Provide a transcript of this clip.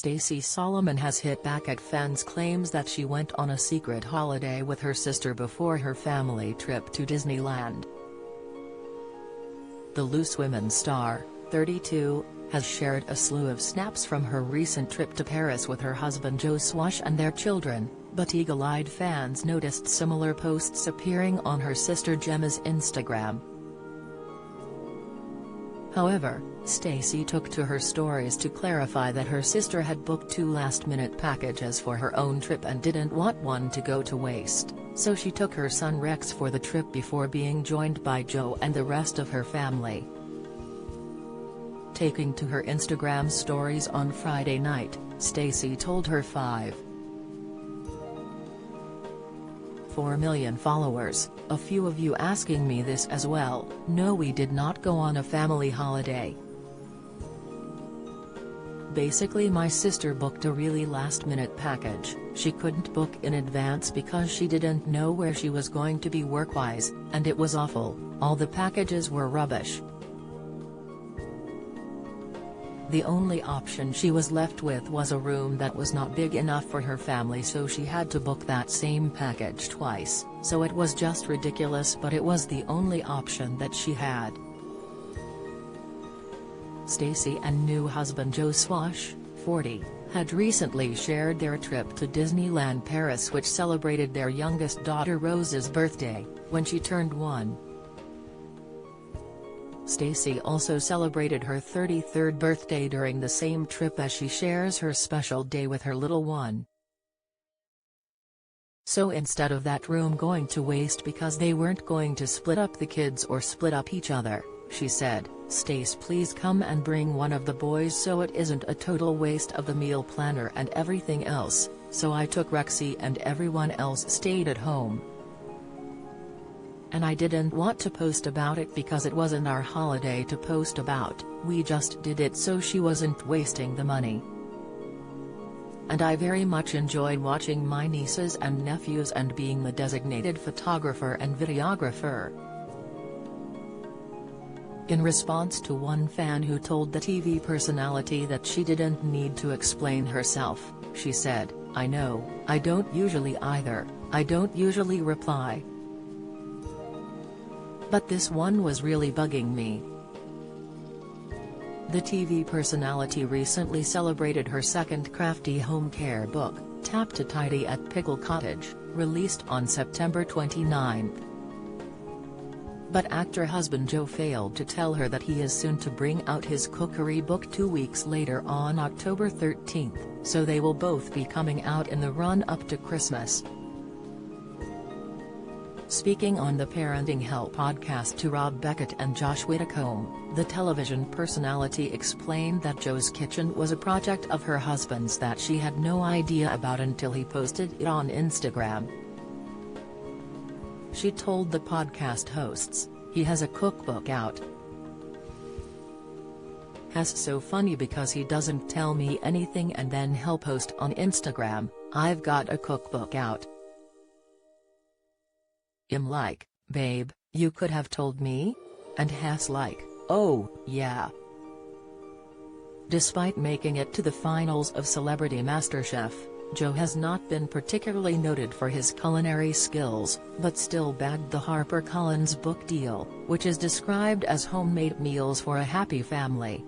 Stacey Solomon has hit back at fans' claims that she went on a secret holiday with her sister before her family trip to Disneyland. The Loose Women star, 32, has shared a slew of snaps from her recent trip to Paris with her husband Joe Swash and their children, but eagle-eyed fans noticed similar posts appearing on her sister Gemma's Instagram. However, Stacey took to her stories to clarify that her sister had booked 2 last-minute packages for her own trip and didn't want one to go to waste, so she took her son Rex for the trip before being joined by Joe and the rest of her family. Taking to her Instagram stories on Friday night, Stacey told her 5.4 million followers, "A few of you asking me this as well. No, we did not go on a family holiday. Basically my sister booked a really last-minute package. She couldn't book in advance because she didn't know where she was going to be work-wise, and it was awful. All the packages were rubbish. The only option she was left with was a room that was not big enough for her family, so she had to book that same package twice, so it was just ridiculous, but it was the only option that she had." Stacey and new husband Joe Swash, 40, had recently shared their trip to Disneyland Paris, which celebrated their youngest daughter Rose's birthday, when she turned 1. Stacey also celebrated her 33rd birthday during the same trip as she shares her special day with her little one. "So instead of that room going to waste because they weren't going to split up the kids or split up each other," she said, "Stace, please come and bring one of the boys so it isn't a total waste of the meal planner and everything else," so I took Rexy and everyone else stayed at home. "And I didn't want to post about it because it wasn't our holiday to post about, we just did it so she wasn't wasting the money. And I very much enjoyed watching my nieces and nephews and being the designated photographer and videographer." In response to one fan who told the TV personality that she didn't need to explain herself, she said, "I know, I don't usually either, I don't usually reply. But this one was really bugging me." The TV personality recently celebrated her second crafty home care book, Tap to Tidy at Pickle Cottage, released on September 29. But actor husband Joe failed to tell her that he is soon to bring out his cookery book 2 weeks later on October 13, so they will both be coming out in the run-up to Christmas. Speaking on the Parenting Help podcast to Rob Beckett and Josh Widdicombe, the television personality explained that Joe's kitchen was a project of her husband's that she had no idea about until he posted it on Instagram. She told the podcast hosts, "He has a cookbook out. Has so funny because he doesn't tell me anything and then he'll post on Instagram, 'I've got a cookbook out.' I'm like, 'Babe, you could have told me?' And Hess like, 'Oh, yeah.'" Despite making it to the finals of Celebrity MasterChef, Joe has not been particularly noted for his culinary skills, but still bagged the HarperCollins book deal, which is described as homemade meals for a happy family.